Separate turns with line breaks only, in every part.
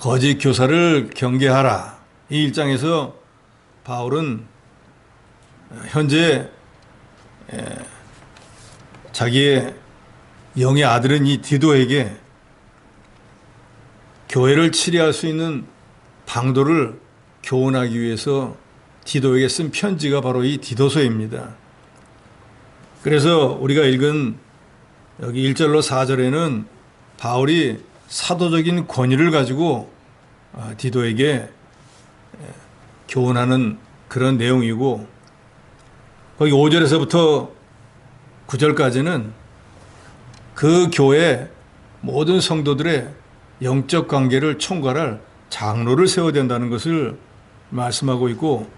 거짓 교사를 경계하라. 이 1장에서 바울은 현재 자기의 영의 아들인 이 디도에게 교회를 치리할 수 있는 방도를 교훈하기 위해서 디도에게 쓴 편지가 바로 이 디도서입니다. 그래서 우리가 읽은 여기 1절로 4절에는 바울이 사도적인 권위를 가지고 디도에게 교훈하는 그런 내용이고, 거기 5절에서부터 9절까지는 그 교회 모든 성도들의 영적 관계를 총괄할 장로를 세워야 된다는 것을 말씀하고 있고,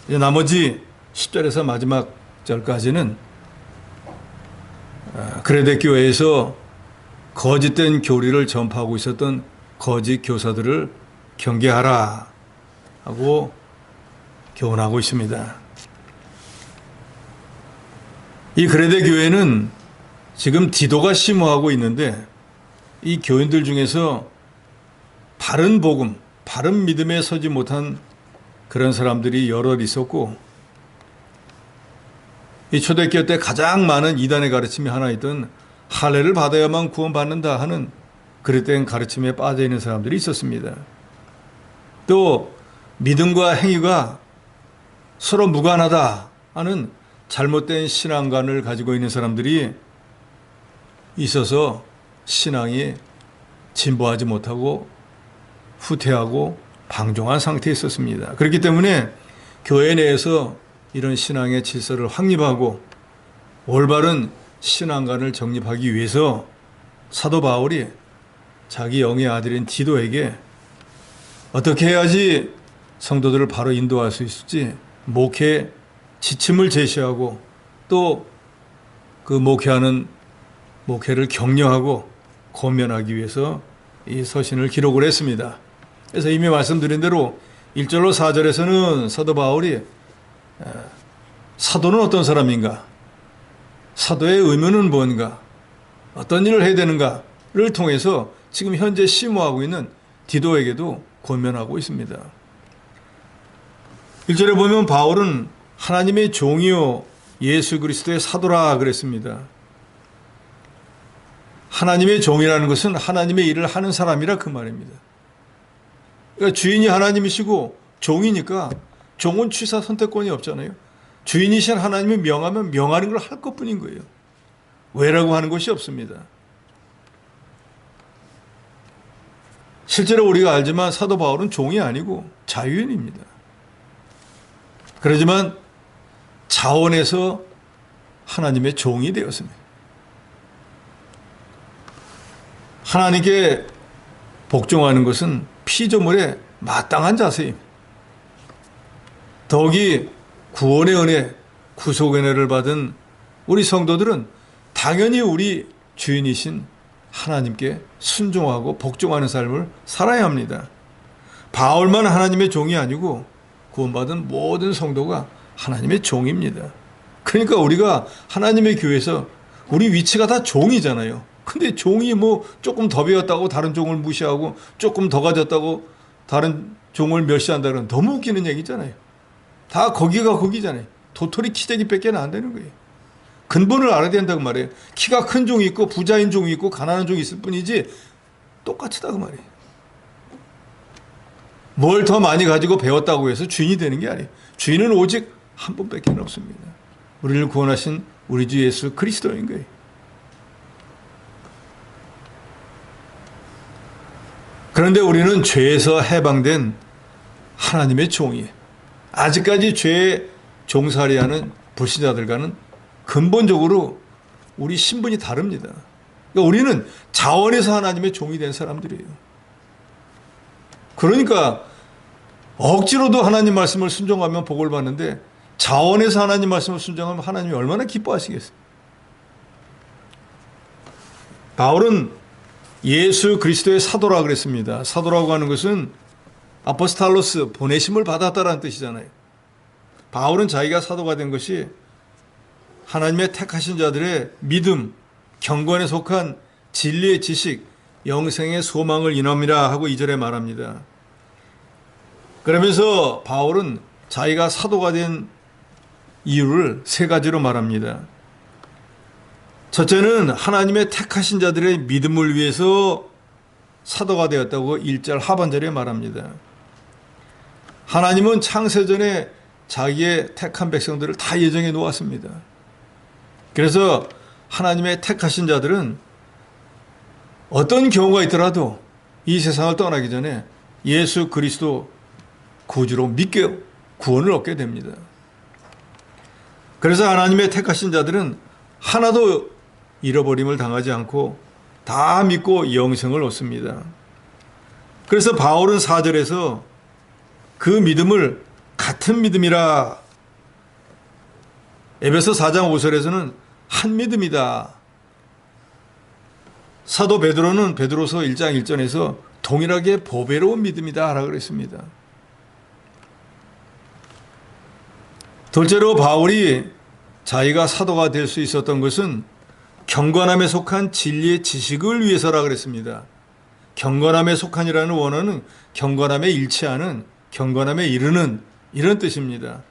이제 나머지 10절에서 마지막 절까지는 그레데 교회에서 거짓된 교리를 전파하고 있었던 거짓 교사들을 경계하라 하고 교훈하고 있습니다. 이 그레데 교회는 지금 디도가 심호하고 있는데, 이 교인들 중에서 바른 복음, 바른 믿음에 서지 못한 그런 사람들이 여럿 있었고, 이 초대교회 때 가장 많은 이단의 가르침이 하나 있던 할례를 받아야만 구원받는다 하는 그릇된 가르침에 빠져 있는 사람들이 있었습니다. 또 믿음과 행위가 서로 무관하다 하는 잘못된 신앙관을 가지고 있는 사람들이 있어서 신앙이 진보하지 못하고 후퇴하고 방종한 상태에 있었습니다. 그렇기 때문에 교회 내에서 이런 신앙의 질서를 확립하고 올바른 신앙관을 정립하기 위해서 사도 바울이 자기 영의 아들인 디도에게 어떻게 해야지 성도들을 바로 인도할 수 있을지 목회 지침을 제시하고, 또 그 목회를 격려하고 권면하기 위해서 이 서신을 기록을 했습니다. 그래서 이미 말씀드린 대로 1절로 4절에서는 사도 바울이 사도는 어떤 사람인가, 사도의 의무는 뭔가, 어떤 일을 해야 되는가를 통해서 지금 현재 심호하고 있는 디도에게도 권면하고 있습니다. 1절에 보면 바울은 하나님의 종이요 예수 그리스도의 사도라 그랬습니다. 하나님의 종이라는 것은 하나님의 일을 하는 사람이라 그 말입니다. 그러니까 주인이 하나님이시고 종이니까 종은 취사 선택권이 없잖아요. 주인이신 하나님이 명하면 명하는 걸 할 것뿐인 거예요. 왜라고 하는 것이 없습니다. 실제로 우리가 알지만 사도 바울은 종이 아니고 자유인입니다. 그렇지만 자원에서 하나님의 종이 되었습니다. 하나님께 복종하는 것은 피조물의 마땅한 자세입니다. 더욱이 구원의 은혜, 구속의 은혜를 받은 우리 성도들은 당연히 우리 주인이신 하나님께 순종하고 복종하는 삶을 살아야 합니다. 바울만 하나님의 종이 아니고 구원받은 모든 성도가 하나님의 종입니다. 그러니까 우리가 하나님의 교회에서 우리 위치가 다 종이잖아요. 근데 종이 뭐 조금 더 배웠다고 다른 종을 무시하고 조금 더 가졌다고 다른 종을 멸시한다는 너무 웃기는 얘기잖아요. 다 거기가 거기잖아요. 도토리 키재기밖에 안 되는 거예요. 근본을 알아야 된다고 말이에요. 키가 큰 종이 있고 부자인 종이 있고 가난한 종이 있을 뿐이지 똑같다고 말이에요. 뭘 더 많이 가지고 배웠다고 해서 주인이 되는 게 아니에요. 주인은 오직 한 분밖에 없습니다. 우리를 구원하신 우리 주 예수 그리스도인 거예요. 그런데 우리는 죄에서 해방된 하나님의 종이에요. 아직까지 죄에 종살이하는 불신자들과는 근본적으로 우리 신분이 다릅니다. 그러니까 우리는 자원에서 하나님의 종이 된 사람들이에요. 그러니까 억지로도 하나님 말씀을 순종하면 복을 받는데 자원에서 하나님 말씀을 순종하면 하나님이 얼마나 기뻐하시겠어요. 바울은 예수 그리스도의 사도라 그랬습니다. 사도라고 하는 것은 아포스탈로스, 보내심을 받았다라는 뜻이잖아요. 바울은 자기가 사도가 된 것이 하나님의 택하신 자들의 믿음, 경건에 속한 진리의 지식, 영생의 소망을 인함이라 하고 2절에 말합니다. 그러면서 바울은 자기가 사도가 된 이유를 3가지로 말합니다. 첫째는 하나님의 택하신 자들의 믿음을 위해서 사도가 되었다고 1절 하반절에 말합니다. 하나님은 창세전에 자기의 택한 백성들을 다 예정해 놓았습니다. 그래서 하나님의 택하신 자들은 어떤 경우가 있더라도 이 세상을 떠나기 전에 예수 그리스도 구주로 믿게 구원을 얻게 됩니다. 그래서 하나님의 택하신 자들은 하나도 잃어버림을 당하지 않고 다 믿고 영생을 얻습니다. 그래서 바울은 4절에서 그 믿음을 같은 믿음이라, 에베소 4장 5절에서는 한 믿음이다. 사도 베드로는 베드로서 1장 1절에서 동일하게 보배로운 믿음이다 라고 그랬습니다. 둘째로 바울이 자기가 사도가 될 수 있었던 것은 경건함에 속한 진리의 지식을 위해서라 그랬습니다. 경건함에 속한이라는 원어는 경건함에 일치하는, 경건함에 이르는 이런 뜻입니다.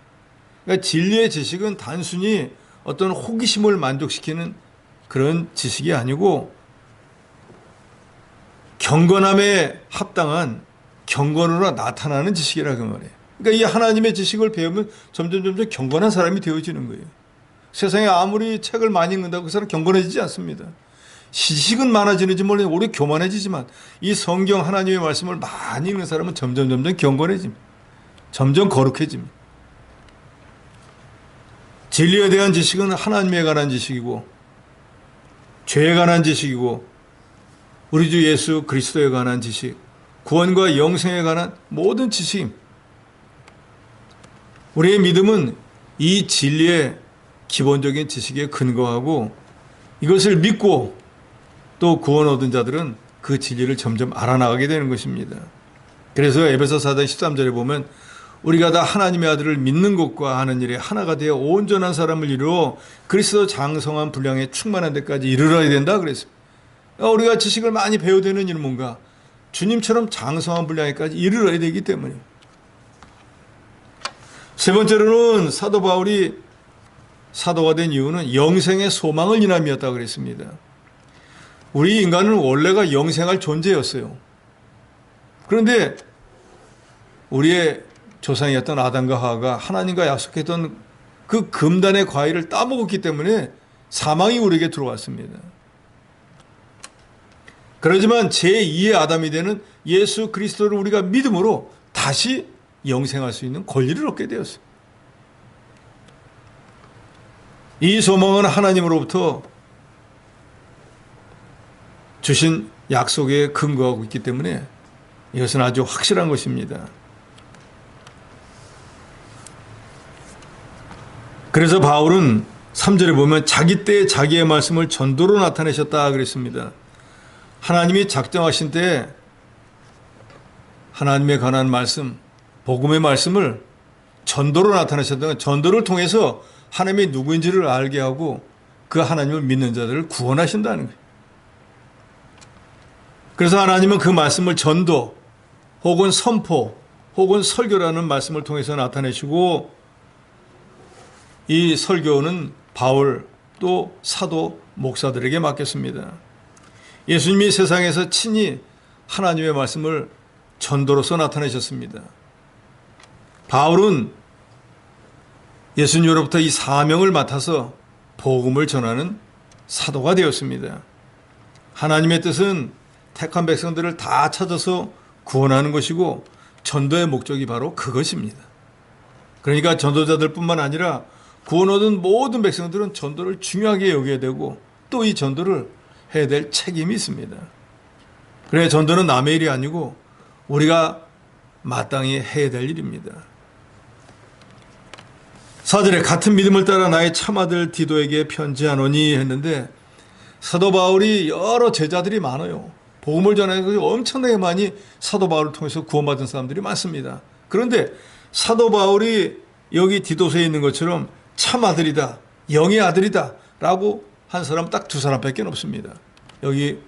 그러니까 진리의 지식은 단순히 어떤 호기심을 만족시키는 그런 지식이 아니고 경건함에 합당한 경건으로 나타나는 지식이라 그 말이에요. 그러니까 이 하나님의 지식을 배우면 점점 경건한 사람이 되어지는 거예요. 세상에 아무리 책을 많이 읽는다고 그 사람 경건해지지 않습니다. 지식은 많아지는지 몰라도 오히려 교만해지지만 이 성경 하나님의 말씀을 많이 읽는 사람은 점점 경건해집니다. 점점 거룩해집니다. 진리에 대한 지식은 하나님에 관한 지식이고 죄에 관한 지식이고 우리 주 예수 그리스도에 관한 지식, 구원과 영생에 관한 모든 지식입니다. 우리의 믿음은 이 진리의 기본적인 지식에 근거하고 이것을 믿고 또 구원 얻은 자들은 그 진리를 점점 알아나가게 되는 것입니다. 그래서 에베소 4장 13절에 보면 우리가 다 하나님의 아들을 믿는 것과 하는 일에 하나가 되어 온전한 사람을 이루어 그리스도 장성한 분량에 충만한 데까지 이르러야 된다 그랬습니다. 우리가 지식을 많이 배워야 되는 일은 뭔가? 주님처럼 장성한 분량에까지 이르러야 되기 때문입니다. 세 번째로는 사도 바울이 사도가 된 이유는 영생의 소망을 인함이었다고 그랬습니다. 우리 인간은 원래가 영생할 존재였어요. 그런데 우리의 조상이었던 아담과 하와가 하나님과 약속했던 그 금단의 과일을 따먹었기 때문에 사망이 우리에게 들어왔습니다. 그렇지만 제2의 아담이 되는 예수 그리스도를 우리가 믿음으로 다시 영생할 수 있는 권리를 얻게 되었어요. 이 소망은 하나님으로부터 주신 약속에 근거하고 있기 때문에 이것은 아주 확실한 것입니다. 그래서 바울은 3절에 보면 자기 때에 자기의 말씀을 전도로 나타내셨다 그랬습니다. 하나님이 작정하신 때에 하나님에 관한 말씀, 복음의 말씀을 전도로 나타내셨다는, 전도를 통해서 하나님이 누구인지를 알게 하고 그 하나님을 믿는 자들을 구원하신다는 거예요. 그래서 하나님은 그 말씀을 전도 혹은 선포 혹은 설교라는 말씀을 통해서 나타내시고 이 설교는 바울 또 사도 목사들에게 맡겼습니다. 예수님이 세상에서 친히 하나님의 말씀을 전도로서 나타내셨습니다. 바울은 예수님으로부터 이 사명을 맡아서 복음을 전하는 사도가 되었습니다. 하나님의 뜻은 택한 백성들을 다 찾아서 구원하는 것이고 전도의 목적이 바로 그것입니다. 그러니까 전도자들 뿐만 아니라 구원 얻은 모든 백성들은 전도를 중요하게 여겨야 되고 또 이 전도를 해야 될 책임이 있습니다. 그래 전도는 남의 일이 아니고 우리가 마땅히 해야 될 일입니다. 4절에 같은 믿음을 따라 나의 참아들 디도에게 편지하노니 했는데 사도 바울이 여러 제자들이 많아요. 복음을 전하는 엄청나게 많이 사도 바울을 통해서 구원받은 사람들이 많습니다. 그런데 사도 바울이 여기 디도서에 있는 것처럼 참아들이다, 영의 아들이다 라고 한 사람 딱 2사람밖에 없습니다. 여기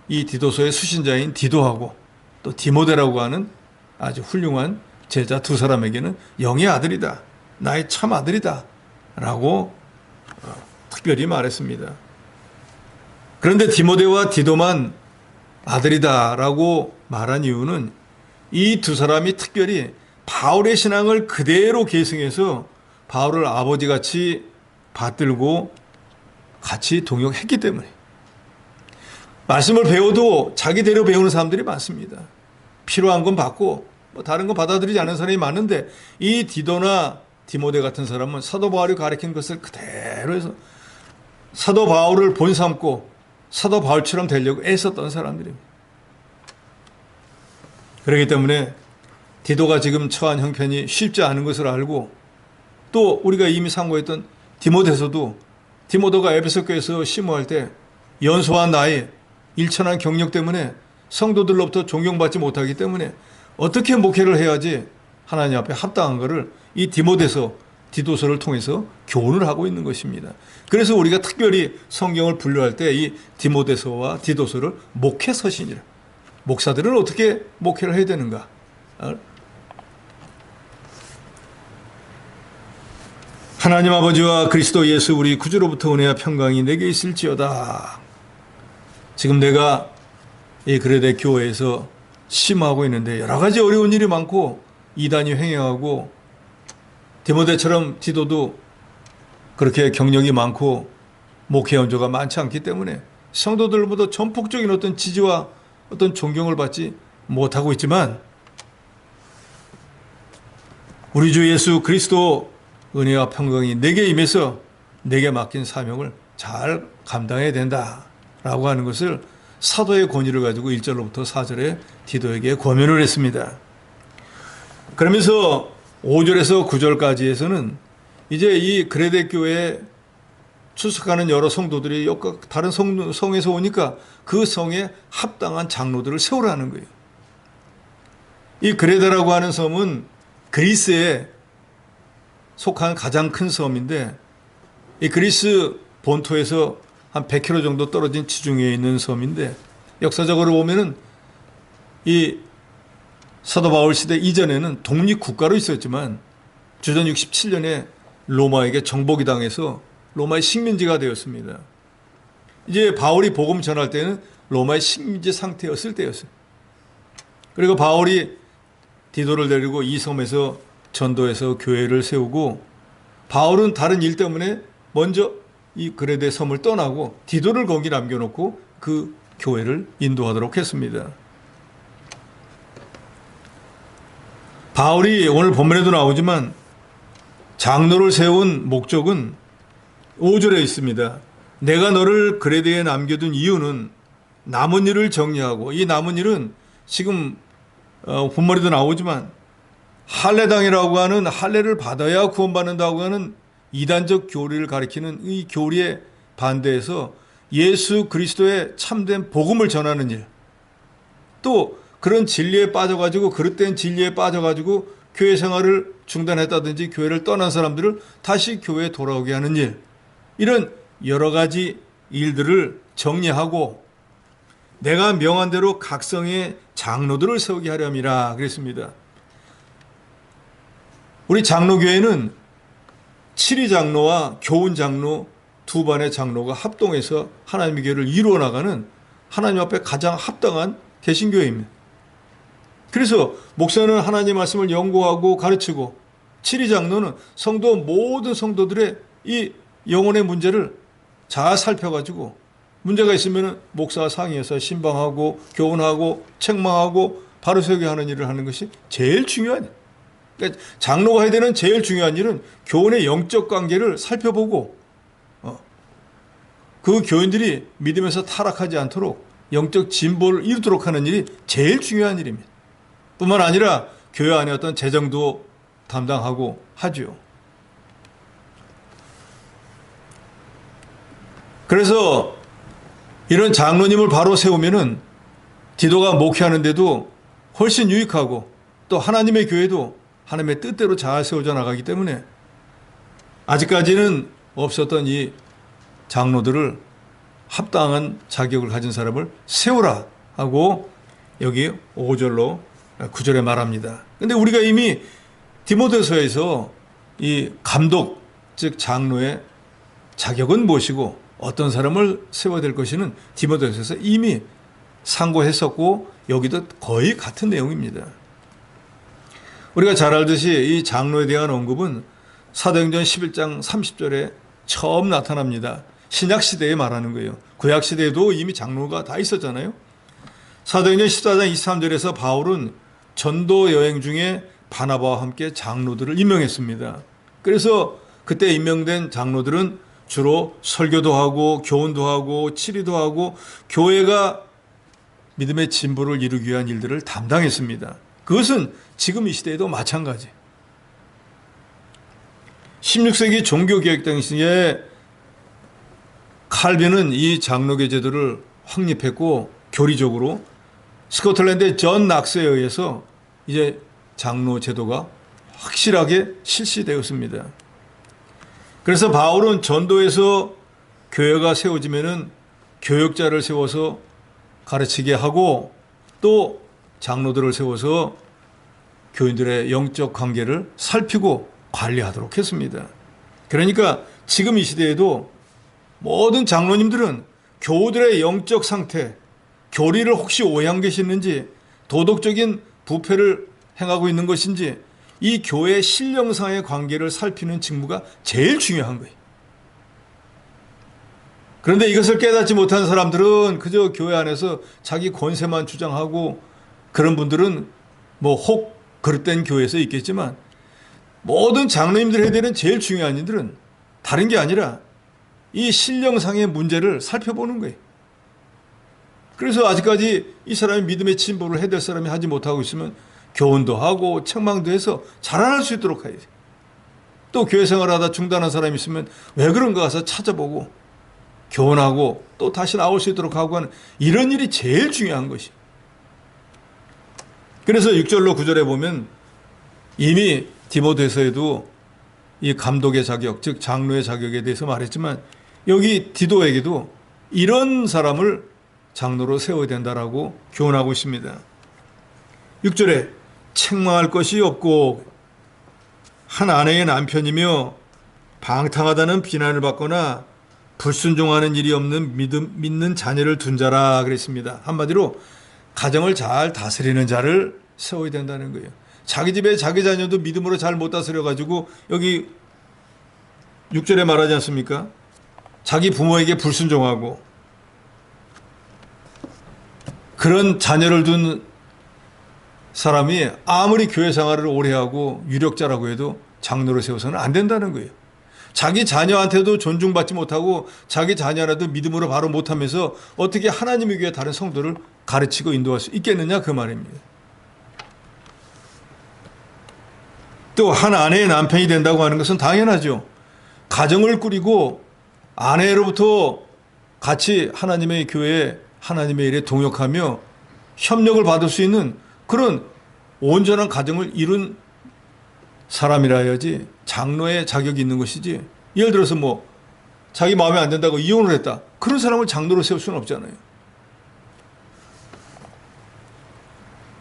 이 디도서의 수신자인 디도하고 또 디모데라고 하는 아주 훌륭한 제자 두 사람에게는 영의 아들이다, 나의 참 아들이다 라고 특별히 말했습니다. 그런데 디모데와 디도만 아들이다 라고 말한 이유는 이 두 사람이 특별히 바울의 신앙을 그대로 계승해서 바울을 아버지같이 받들고 같이 동역했기 때문에. 말씀을 배워도 자기대로 배우는 사람들이 많습니다. 필요한 건 받고 다른 건 받아들이지 않는 사람이 많은데, 이 디도나 디모데 같은 사람은 사도 바울이 가르친 것을 그대로 해서 사도 바울을 본삼고 사도 바울처럼 되려고 애썼던 사람들입니다. 그렇기 때문에 디도가 지금 처한 형편이 쉽지 않은 것을 알고, 또 우리가 이미 상고했던 디모데서도 디모데가 에베소 교회에서 심호할 때 연소한 나이, 일천한 경력 때문에 성도들로부터 존경받지 못하기 때문에 어떻게 목회를 해야지 하나님 앞에 합당한 것을 이 디도서를 통해서 교훈을 하고 있는 것입니다. 그래서 우리가 특별히 성경을 분류할 때 이 디모데서와 디도서를 목회 서신이라, 목사들은 어떻게 목회를 해야 되는가. 하나님 아버지와 그리스도 예수 우리 구주로부터 은혜와 평강이 내게 있을지어다. 지금 내가 이 그레데 교회에서 심하고 있는데 여러 가지 어려운 일이 많고 이단이 횡행하고, 디모데처럼 디도도 그렇게 경력이 많고 목회 연조가 많지 않기 때문에 성도들보다 전폭적인 어떤 지지와 어떤 존경을 받지 못하고 있지만, 우리 주 예수 그리스도 은혜와 평강이 내게 임해서 내게 맡긴 사명을 잘 감당해야 된다라고 하는 것을 사도의 권위를 가지고 1절로부터 4절에 디도에게 권면을 했습니다. 그러면서 5절에서 9절까지에서는 이제 이 그레데 교회에 출석하는 여러 성도들이 다른 성에서 오니까 그 성에 합당한 장로들을 세우라는 거예요. 이 그레데라고 하는 섬은 그리스에 속한 가장 큰 섬인데, 이 그리스 본토에서 한 100km 정도 떨어진 지중해에 있는 섬인데, 역사적으로 보면은 이 사도 바울 시대 이전에는 독립국가로 있었지만 주전 67년에 로마에게 정복이 당해서 로마의 식민지가 되었습니다. 이제 바울이 복음 전할 때는 로마의 식민지 상태였을 때였어요. 그리고 바울이 디도를 데리고 이 섬에서 전도해서 교회를 세우고, 바울은 다른 일 때문에 먼저 이 그레데 섬을 떠나고 디도를 거기 남겨놓고 그 교회를 인도하도록 했습니다. 바울이 오늘 본문에도 나오지만 장로를 세운 목적은 5절에 있습니다. 내가 너를 그레데에 남겨둔 이유는 남은 일을 정리하고, 이 남은 일은 지금 본문에도 나오지만 할례당이라고 하는, 할례를 받아야 구원받는다고 하는 이단적 교리를 가리키는 이 교리에 반대해서 예수 그리스도의 참된 복음을 전하는 일, 또 그런 진리에 빠져가지고, 그릇된 진리에 빠져가지고 교회 생활을 중단했다든지 교회를 떠난 사람들을 다시 교회에 돌아오게 하는 일, 이런 여러 가지 일들을 정리하고 내가 명한 대로 각 성의 장로들을 세우게 하렴이라 그랬습니다. 우리 장로교회는 7위 장로와 교훈 장로 두 반의 장로가 합동해서 하나님의 교회를 이루어 나가는 하나님 앞에 가장 합당한 개신교회입니다. 그래서 목사는 하나님의 말씀을 연구하고 가르치고, 7위 장로는 모든 성도들의 이 영혼의 문제를 잘 살펴가지고 문제가 있으면 목사와 상의해서 신방하고 교훈하고 책망하고 바로 세우게 하는 일을 하는 것이 제일 중요한 일. 그러니까 장로가 해야 되는 제일 중요한 일은 교훈의 영적 관계를 살펴보고, 그 교인들이 믿음에서 타락하지 않도록 영적 진보를 이루도록 하는 일이 제일 중요한 일입니다. 뿐만 아니라 교회 안에 어떤 재정도 담당하고 하죠. 그래서 이런 장로님을 바로 세우면은 디도가 목회하는데도 훨씬 유익하고, 또 하나님의 교회도 하나님의 뜻대로 잘 세워져 나가기 때문에 아직까지는 없었던 이 장로들을 합당한 자격을 가진 사람을 세우라 하고 여기 5절로 9절에 말합니다. 근데 우리가 이미 디모데서에서 이 감독, 즉 장로의 자격은 무엇이고 어떤 사람을 세워야 될 것이는 디모데서에서 이미 상고했었고 여기도 거의 같은 내용입니다. 우리가 잘 알듯이 이 장로에 대한 언급은 사도행전 11장 30절에 처음 나타납니다. 신약 시대에 말하는 거예요. 구약 시대에도 이미 장로가 다 있었잖아요. 사도행전 14장 23절에서 바울은 전도 여행 중에 바나바와 함께 장로들을 임명했습니다. 그래서 그때 임명된 장로들은 주로 설교도 하고 교훈도 하고 치리도 하고 교회가 믿음의 진보를 이루기 위한 일들을 담당했습니다. 그것은 지금 이 시대에도 마찬가지. 16세기 종교개혁 당시에 칼빈은 이 장로계 제도를 확립했고 교리적으로 스코틀랜드의 존 낙스에 의해서 이제 장로 제도가 확실하게 실시되었습니다. 그래서 바울은 전도에서 교회가 세워지면은 교역자를 세워서 가르치게 하고 또 장로들을 세워서 교인들의 영적 관계를 살피고 관리하도록 했습니다. 그러니까 지금 이 시대에도 모든 장로님들은 교우들의 영적 상태, 교리를 혹시 오해한 것이 있는지, 도덕적인 부패를 행하고 있는 것인지 이 교회 신령상의 관계를 살피는 직무가 제일 중요한 거예요. 그런데 이것을 깨닫지 못한 사람들은 그저 교회 안에서 자기 권세만 주장하고 그런 분들은 뭐 혹 그릇된 교회에서 있겠지만 모든 장로님들 해야 되는 제일 중요한 일들은 다른 게 아니라 이 신령상의 문제를 살펴보는 거예요. 그래서 아직까지 이 사람이 믿음의 진보를 해야 될 사람이 하지 못하고 있으면 교훈도 하고 책망도 해서 자라날 수 있도록 해야지. 또 교회 생활하다 중단한 사람이 있으면 왜 그런가 가서 찾아보고 교훈하고 또 다시 나올 수 있도록 하고 하는 이런 일이 제일 중요한 것이. 그래서 6절로 9절에 보면 이미 디모데서에도 이 감독의 자격, 즉 장로의 자격에 대해서 말했지만 여기 디도에게도 이런 사람을 장로로 세워야 된다라고 교훈하고 있습니다. 6절에 책망할 것이 없고 한 아내의 남편이며 방탕하다는 비난을 받거나 불순종하는 일이 없는 믿는 자녀를 둔 자라 그랬습니다. 한마디로 가정을 잘 다스리는 자를 세워야 된다는 거예요. 자기 집에 자기 자녀도 믿음으로 잘 못 다스려가지고 여기 6절에 말하지 않습니까? 자기 부모에게 불순종하고 그런 자녀를 둔 사람이 아무리 교회 생활을 오래 하고 유력자라고 해도 장로로 세워서는 안 된다는 거예요. 자기 자녀한테도 존중받지 못하고 자기 자녀라도 믿음으로 바로 못하면서 어떻게 하나님의 교회 다른 성도를 가르치고 인도할 수 있겠느냐 그 말입니다. 또 한 아내의 남편이 된다고 하는 것은 당연하죠. 가정을 꾸리고 아내로부터 같이 하나님의 교회에 하나님의 일에 동역하며 협력을 받을 수 있는 그런 온전한 가정을 이룬 사람이라 해야지 장로의 자격이 있는 것이지. 예를 들어서 뭐 자기 마음에 안 든다고 이혼을 했다. 그런 사람을 장로로 세울 수는 없잖아요.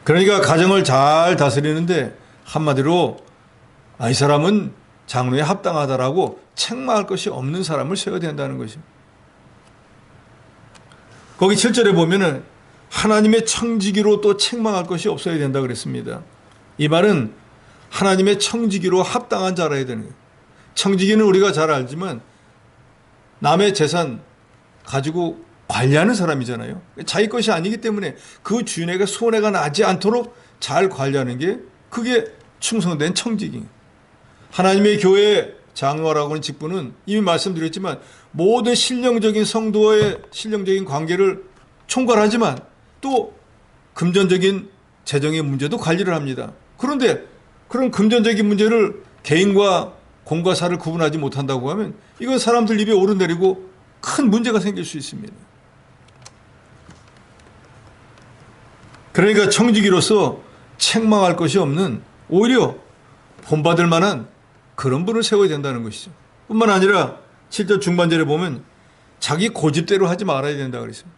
그러니까 가정을 잘 다스리는데 한마디로 이 사람은 장로에 합당하다라고 책망할 것이 없는 사람을 세워야 된다는 것입니다. 거기 7절에 보면은 하나님의 청지기로 또 책망할 것이 없어야 된다 그랬습니다. 이 말은 하나님의 청지기로 합당한 자라야 되는 거예요. 청지기는 우리가 잘 알지만 남의 재산 가지고 관리하는 사람이잖아요. 자기 것이 아니기 때문에 그 주인에게 손해가 나지 않도록 잘 관리하는 게 그게 충성된 청지기예요. 하나님의 교회 장로라고 하는 직분은 이미 말씀드렸지만 모든 신령적인 성도와의 신령적인 관계를 총괄하지만 또 금전적인 재정의 문제도 관리를 합니다. 그런데 그런 금전적인 문제를 개인과 공과 사를 구분하지 못한다고 하면 이건 사람들 입에 오르내리고 큰 문제가 생길 수 있습니다. 그러니까 청지기로서 책망할 것이 없는 오히려 본받을 만한 그런 분을 세워야 된다는 것이죠. 뿐만 아니라 7절 중반절에 보면 자기 고집대로 하지 말아야 된다 그랬습니다.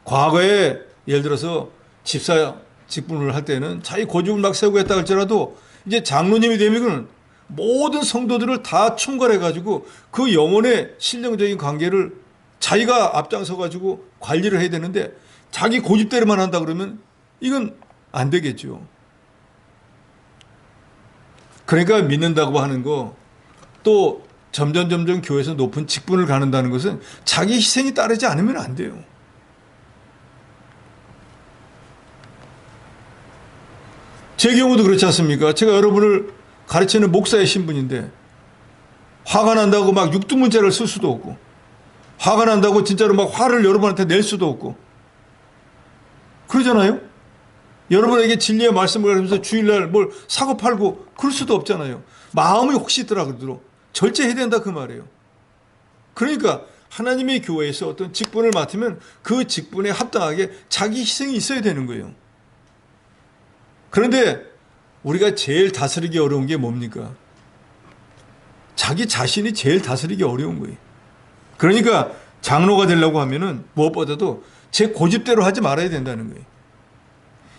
과거에 예를 들어서 집사 직분을 할 때는 자기 고집을 막 세우고 했다 할지라도 이제 장로님이 되면 모든 성도들을 다 총괄해가지고 그 영혼의 신령적인 관계를 자기가 앞장서가지고 관리를 해야 되는데 자기 고집대로만 한다 그러면 이건 안 되겠죠. 그러니까 믿는다고 하는 거 또 점점 교회에서 높은 직분을 가는다는 것은 자기 희생이 따르지 않으면 안 돼요. 제 경우도 그렇지 않습니까? 제가 여러분을 가르치는 목사의 신분인데 화가 난다고 막 육두문자를 쓸 수도 없고 화가 난다고 진짜로 막 화를 여러분한테 낼 수도 없고 그러잖아요? 여러분에게 진리의 말씀을 가르치면서 주일날 뭘 사고 팔고 그럴 수도 없잖아요. 마음이 혹시 있더라 그러더라도 절제해야 된다 그 말이에요. 그러니까 하나님의 교회에서 어떤 직분을 맡으면 그 직분에 합당하게 자기 희생이 있어야 되는 거예요. 그런데 우리가 제일 다스리기 어려운 게 뭡니까? 자기 자신이 제일 다스리기 어려운 거예요. 그러니까 장로가 되려고 하면은 무엇보다도 제 고집대로 하지 말아야 된다는 거예요.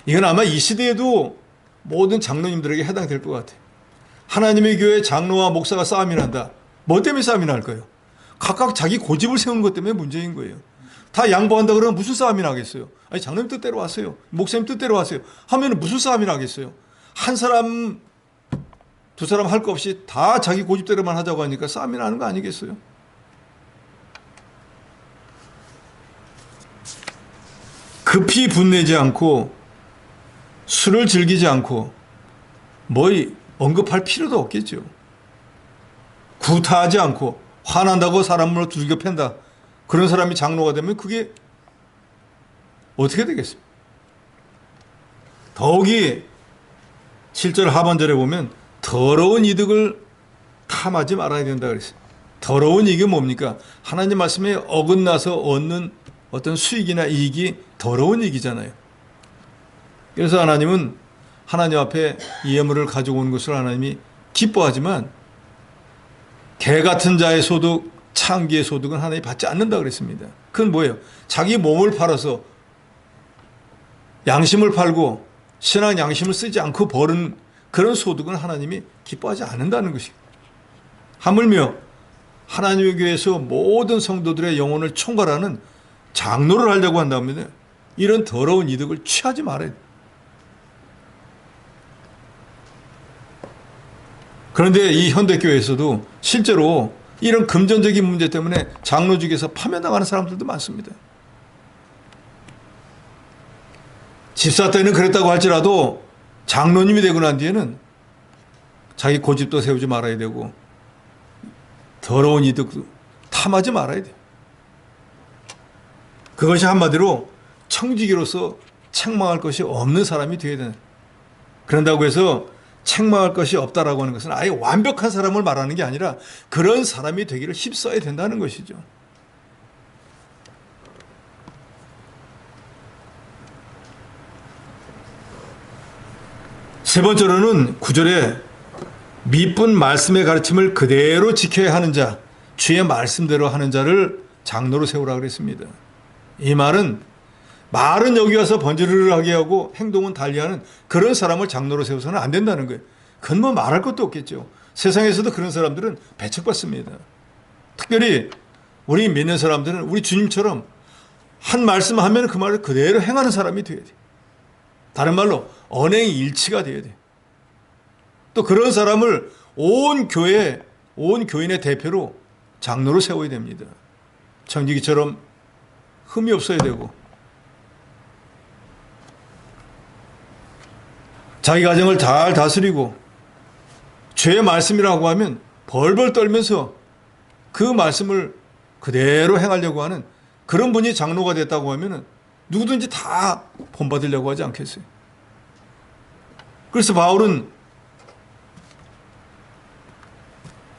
이건 아마 이 시대에도 모든 장로님들에게 해당될 것 같아요. 하나님의 교회 장로와 목사가 싸움이 난다. 뭐 때문에 싸움이 날까요? 각각 자기 고집을 세우는 것 때문에 문제인 거예요. 다 양보한다 그러면 무슨 싸움이 나겠어요? 아니 장로님 뜻대로 왔어요. 목사님 뜻대로 왔어요. 하면 무슨 싸움이 나겠어요? 한 사람 두 사람 할 거 없이 다 자기 고집대로만 하자고 하니까 싸움이 나는 거 아니겠어요? 급히 분내지 않고 술을 즐기지 않고 뭐 언급할 필요도 없겠죠. 구타하지 않고 화난다고 사람을 두들겨 팬다. 그런 사람이 장로가 되면 그게 어떻게 되겠습니까? 더욱이 7절 하반절에 보면 더러운 이득을 탐하지 말아야 된다 그랬어요. 더러운 이익이 뭡니까? 하나님 말씀에 어긋나서 얻는 어떤 수익이나 이익이 더러운 이익이잖아요. 그래서 하나님은 하나님 앞에 예물을 가지고 오는 것을 하나님이 기뻐하지만 개 같은 자의 소득, 창기의 소득은 하나님이 받지 않는다 그랬습니다. 그건 뭐예요? 자기 몸을 팔아서 양심을 팔고 신앙 양심을 쓰지 않고 버는 그런 소득은 하나님이 기뻐하지 않는다는 것이에요. 하물며 하나님의 교회에서 모든 성도들의 영혼을 총괄하는 장로를 하려고 한다면 이런 더러운 이득을 취하지 말아야 돼요. 그런데 이 현대교회에서도 실제로 이런 금전적인 문제 때문에 장로직에서 파면당하는 사람들도 많습니다. 집사 때는 그랬다고 할지라도 장로님이 되고 난 뒤에는 자기 고집도 세우지 말아야 되고 더러운 이득도 탐하지 말아야 돼요. 그것이 한마디로 청지기로서 책망할 것이 없는 사람이 되어야 되는. 그런다고 해서 책망할 것이 없다라고 하는 것은 아예 완벽한 사람을 말하는 게 아니라 그런 사람이 되기를 힘써야 된다는 것이죠. 세 번째로는 9절에 미쁜 말씀의 가르침을 그대로 지켜야 하는 자, 주의 말씀대로 하는 자를 장로로 세우라 그랬습니다. 이 말은 여기 와서 번지르르하게 하고 행동은 달리하는 그런 사람을 장로로 세워서는 안 된다는 거예요. 그건 뭐 말할 것도 없겠죠. 세상에서도 그런 사람들은 배척받습니다. 특별히 우리 믿는 사람들은 우리 주님처럼 한 말씀 하면 그 말을 그대로 행하는 사람이 되어야 돼요. 다른 말로 언행일치가 되어야 돼요. 또 그런 사람을 온 교인의 대표로 장로로 세워야 됩니다. 청지기처럼 흠이 없어야 되고 자기 가정을 잘 다스리고 죄의 말씀이라고 하면 벌벌 떨면서 그 말씀을 그대로 행하려고 하는 그런 분이 장로가 됐다고 하면 누구든지 다 본받으려고 하지 않겠어요. 그래서 바울은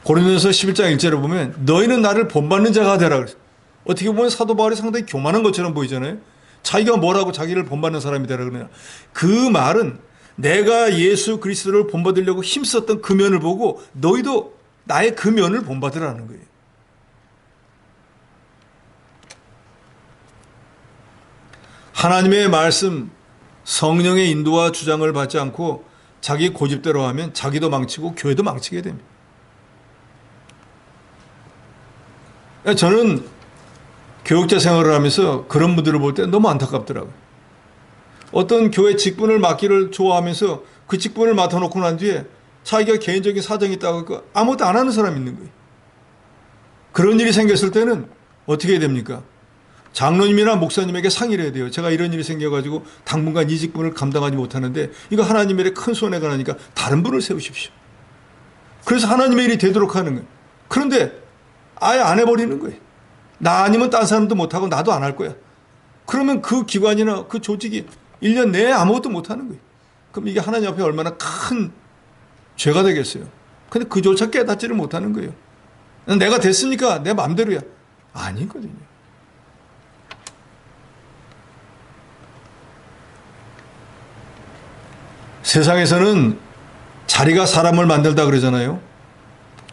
고린도전서 11장 1절에 보면 너희는 나를 본받는 자가 되라 그랬어요. 어떻게 보면 사도 바울이 상당히 교만한 것처럼 보이잖아요. 자기가 뭐라고 자기를 본받는 사람이 되라 그러냐. 그 말은 내가 예수 그리스도를 본받으려고 힘썼던 그 면을 보고 너희도 나의 그 면을 본받으라는 거예요. 하나님의 말씀, 성령의 인도와 주장을 받지 않고 자기 고집대로 하면 자기도 망치고 교회도 망치게 됩니다. 저는 교육자 생활을 하면서 그런 분들을 볼 때 너무 안타깝더라고요. 어떤 교회 직분을 맡기를 좋아하면서 그 직분을 맡아놓고 난 뒤에 자기가 개인적인 사정이 있다고 아무것도 안 하는 사람이 있는 거예요. 그런 일이 생겼을 때는 어떻게 해야 됩니까? 장로님이나 목사님에게 상의를 해야 돼요. 제가 이런 일이 생겨가지고 당분간 이 직분을 감당하지 못하는데 이거 하나님의 일에 큰 손해가 나니까 다른 분을 세우십시오. 그래서 하나님의 일이 되도록 하는 거예요. 그런데 아예 안 해버리는 거예요. 나 아니면 딴 사람도 못하고 나도 안 할 거야. 그러면 그 기관이나 그 조직이 1년 내에 아무것도 못하는 거예요. 그럼 이게 하나님 앞에 얼마나 큰 죄가 되겠어요. 근데 그조차 깨닫지를 못하는 거예요. 내가 됐으니까 내 마음대로야. 아니거든요. 세상에서는 자리가 사람을 만들다 그러잖아요.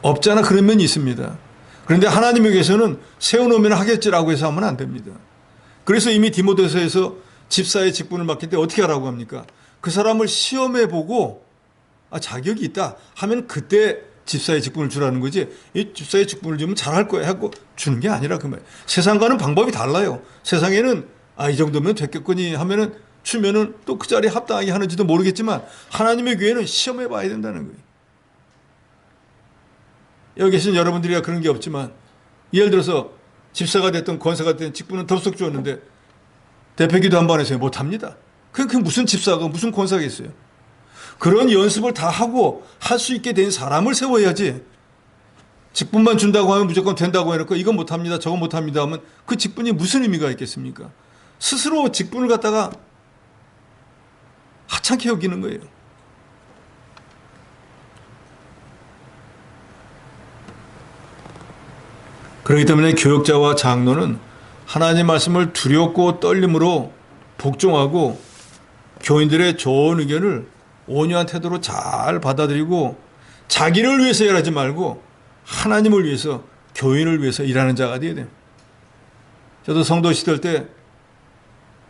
없잖아 그런 면이 있습니다. 그런데 하나님에게서는 세워놓으면 하겠지라고 해서 하면 안 됩니다. 그래서 이미 디모데서에서 집사의 직분을 맡길 때 어떻게 하라고 합니까? 그 사람을 시험해보고 자격이 있다 하면 그때 집사의 직분을 주라는 거지, 이 집사의 직분을 주면 잘할 거야 하고 주는 게 아니라 그 말. 세상과는 방법이 달라요. 세상에는 이 정도면 됐겠거니 하면은 주면은 또 그 자리에 합당하게 하는지도 모르겠지만 하나님의 교회는 시험해 봐야 된다는 거예요. 여기 계신 여러분들이야 그런 게 없지만 예를 들어서 집사가 됐든 권사가 됐든 직분은 덥석 주었는데 대표기도 한 번 해서 못합니다. 그게 무슨 집사가 무슨 권사가 있어요. 그런 연습을 다 하고 할 수 있게 된 사람을 세워야지 직분만 준다고 하면 무조건 된다고 해놓고 이건 못합니다 저건 못합니다 하면 그 직분이 무슨 의미가 있겠습니까? 스스로 직분을 갖다가 하찮게 여기는 거예요. 그렇기 때문에 교역자와 장로는 하나님 말씀을 두렵고 떨림으로 복종하고 교인들의 좋은 의견을 온유한 태도로 잘 받아들이고 자기를 위해서 일하지 말고 하나님을 위해서 교인을 위해서 일하는 자가 되어야 돼요. 저도 성도 시절 때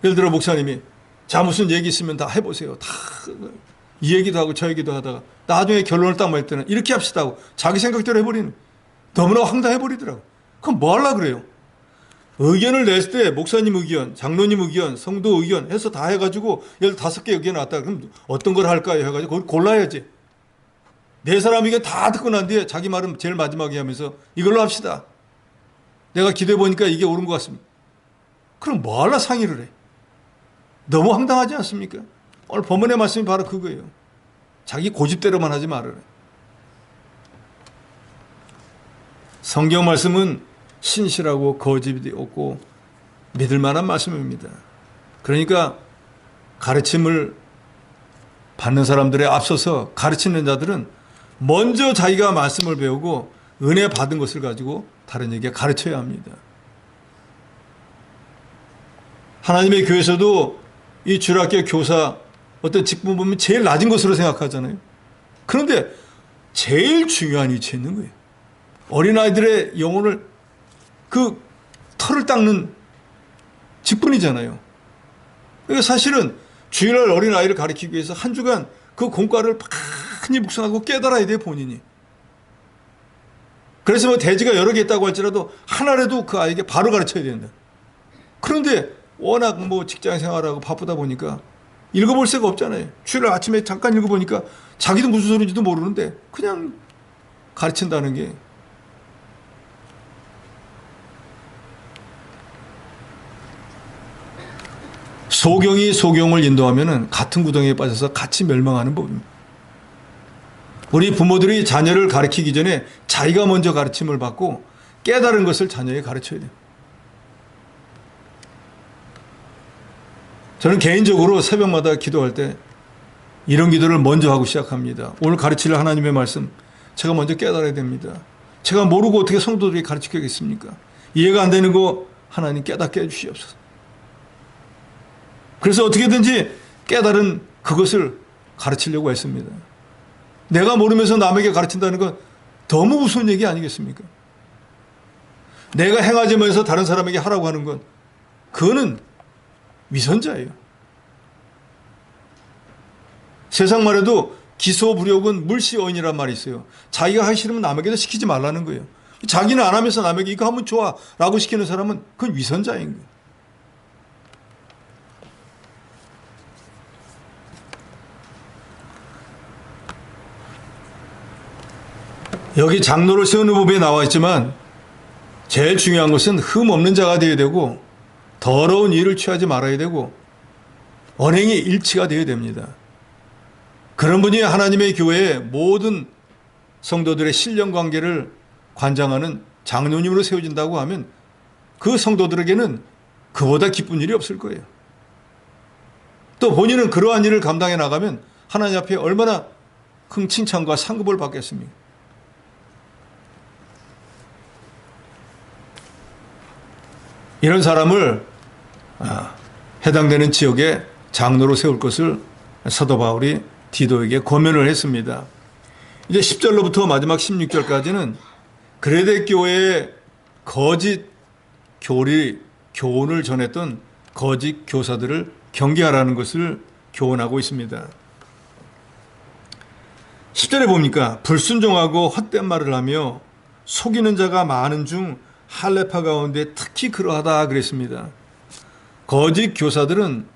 예를 들어 목사님이 자 무슨 얘기 있으면 다 해보세요. 다 이 얘기도 하고 저 얘기도 하다가 나중에 결론을 딱 말 때는 이렇게 합시다 하고 자기 생각대로 해버리는 너무나 황당해버리더라고. 그럼 뭐 하려고 그래요? 의견을 냈을 때 목사님 의견, 장로님 의견, 성도 의견 해서 다 해가지고 15개 의견 나왔다. 그럼 어떤 걸 할까요? 해가지고 그걸 골라야지. 네 사람 의견 다 듣고 난 뒤에 자기 말은 제일 마지막에 하면서 이걸로 합시다. 내가 기도해보니까 이게 옳은 것 같습니다. 그럼 뭐 하려 상의를 해? 너무 황당하지 않습니까? 오늘 본문의 말씀이 바로 그거예요. 자기 고집대로만 하지 말아라. 성경 말씀은 신실하고 거짓이 없고 믿을 만한 말씀입니다. 그러니까 가르침을 받는 사람들에 앞서서 가르치는 자들은 먼저 자기가 말씀을 배우고 은혜 받은 것을 가지고 다른 에게 가르쳐야 합니다. 하나님의 교회에서도 이 주일학교 교사 어떤 직분 보면 제일 낮은 것으로 생각하잖아요. 그런데 제일 중요한 위치에 있는 거예요. 어린아이들의 영혼을 그 털을 닦는 직분이잖아요. 그러니까 사실은 주일날 어린아이를 가르치기 위해서 한 주간 그 공과를 많이 묵상하고 깨달아야 돼요, 본인이. 그래서 뭐 대지가 여러 개 있다고 할지라도 하나라도 그 아이에게 바로 가르쳐야 된다. 그런데 워낙 뭐 직장 생활하고 바쁘다 보니까 읽어볼 새가 없잖아요. 주일날 아침에 잠깐 읽어보니까 자기도 무슨 소리인지도 모르는데 그냥 가르친다는 게 소경이 소경을 인도하면 같은 구덩이에 빠져서 같이 멸망하는 법입니다. 우리 부모들이 자녀를 가르치기 전에 자기가 먼저 가르침을 받고 깨달은 것을 자녀에게 가르쳐야 돼요. 저는 개인적으로 새벽마다 기도할 때 이런 기도를 먼저 하고 시작합니다. 오늘 가르칠 하나님의 말씀 제가 먼저 깨달아야 됩니다. 제가 모르고 어떻게 성도들에게 가르치겠습니까? 이해가 안 되는 거 하나님 깨닫게 해주시옵소서. 그래서 어떻게든지 깨달은 그것을 가르치려고 했습니다. 내가 모르면서 남에게 가르친다는 건 너무 무서운 얘기 아니겠습니까? 내가 행하자면서 다른 사람에게 하라고 하는 건 그거는 위선자예요. 세상만 해도 기소부력은 물시어인이란 말이 있어요. 자기가 하기 싫으면 남에게도 시키지 말라는 거예요. 자기는 안 하면서 남에게 이거 하면 좋아 라고 시키는 사람은 그건 위선자인 거예요. 여기 장로를 세우는 법에 나와 있지만 제일 중요한 것은 흠 없는 자가 되어야 되고 더러운 일을 취하지 말아야 되고 언행이 일치가 되어야 됩니다. 그런 분이 하나님의 교회의 모든 성도들의 신령 관계를 관장하는 장로님으로 세워진다고 하면 그 성도들에게는 그보다 기쁜 일이 없을 거예요. 또 본인은 그러한 일을 감당해 나가면 하나님 앞에 얼마나 흥칭찬과 상급을 받겠습니까? 이런 사람을 해당되는 지역에 장로로 세울 것을 사도 바울이 디도에게 권면을 했습니다. 이제 10절로부터 마지막 16절까지는 그레데 교회의 거짓 교훈을 전했던 거짓 교사들을 경계하라는 것을 교훈하고 있습니다. 10절에 보니까 불순종하고 헛된 말을 하며 속이는 자가 많은 중 할례파 가운데 특히 그러하다 그랬습니다. 거짓 교사들은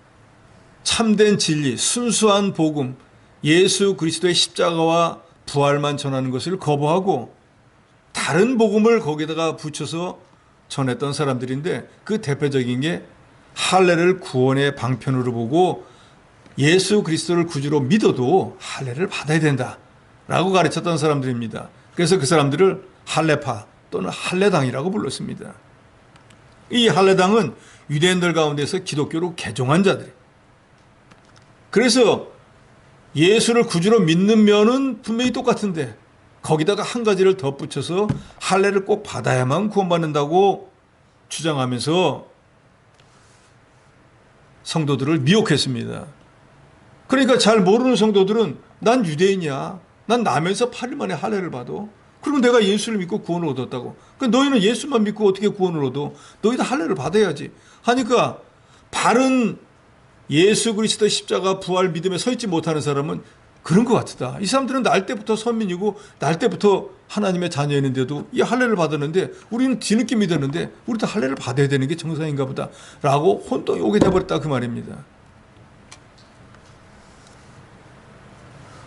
참된 진리, 순수한 복음, 예수 그리스도의 십자가와 부활만 전하는 것을 거부하고 다른 복음을 거기다가 붙여서 전했던 사람들인데 그 대표적인 게 할례를 구원의 방편으로 보고 예수 그리스도를 구주로 믿어도 할례를 받아야 된다라고 가르쳤던 사람들입니다. 그래서 그 사람들을 할례파 또는 할례당이라고 불렀습니다. 이 할례당은 유대인들 가운데서 기독교로 개종한 자들. 그래서 예수를 구주로 믿는 면은 분명히 똑같은데 거기다가 한 가지를 덧붙여서 할례를 꼭 받아야만 구원받는다고 주장하면서 성도들을 미혹했습니다. 그러니까 잘 모르는 성도들은 난 유대인이야. 난 나면서 8일 만에 할례를 받아. 그러면 내가 예수를 믿고 구원을 얻었다고. 그러니까 너희는 예수만 믿고 어떻게 구원을 얻어? 너희도 할례를 받아야지. 하니까 바른 예수 그리스도 십자가 부활 믿음에 서 있지 못하는 사람은 그런 것 같다. 이 사람들은 날 때부터 선민이고 날 때부터 하나님의 자녀였는데도 이 할례를 받았는데 우리는 뒤늦게 믿었는데 우리도 할례를 받아야 되는 게 정상인가 보다 라고 혼동이 오게 돼버렸다 그 말입니다.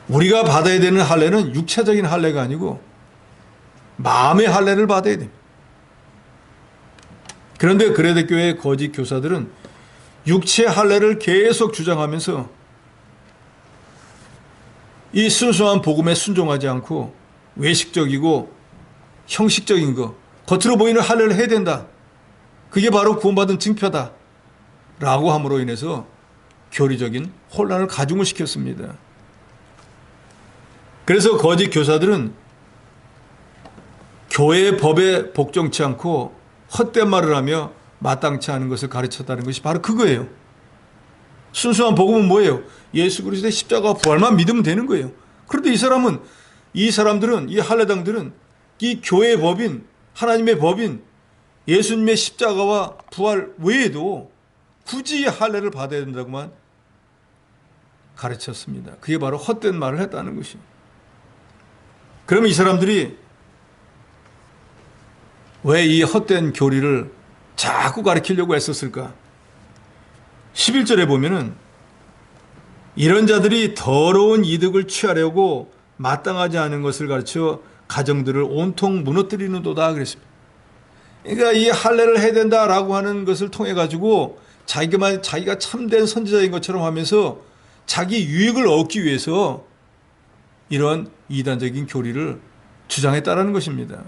우리가 받아야 되는 할례는 육체적인 할례가 아니고 마음의 할례를 받아야 됩니다. 그런데 그레데 교회의 거짓 교사들은 육체 할례를 계속 주장하면서 이 순수한 복음에 순종하지 않고 외식적이고 형식적인 거, 겉으로 보이는 할례를 해야 된다. 그게 바로 구원받은 증표다. 라고 함으로 인해서 교리적인 혼란을 가중을 시켰습니다. 그래서 거짓 교사들은 교회의 법에 복종치 않고 헛된 말을 하며 마땅치 않은 것을 가르쳤다는 것이 바로 그거예요. 순수한 복음은 뭐예요? 예수 그리스도의 십자가와 부활만 믿으면 되는 거예요. 그런데 이 사람들은 이 할례당들은 이 교회의 법인 하나님의 법인 예수님의 십자가와 부활 외에도 굳이 할례를 받아야 된다고만 가르쳤습니다. 그게 바로 헛된 말을 했다는 것이죠. 그러면 이 사람들이 왜 이 헛된 교리를 자꾸 가르치려고 애썼을까? 11절에 보면은 이런 자들이 더러운 이득을 취하려고 마땅하지 않은 것을 가르쳐 가정들을 온통 무너뜨리는도다 그랬습니다. 그러니까 이 할례를 해야 된다라고 하는 것을 통해 가지고 자기가 참된 선지자인 것처럼 하면서 자기 유익을 얻기 위해서 이런 이단적인 교리를 주장했다라는 것입니다.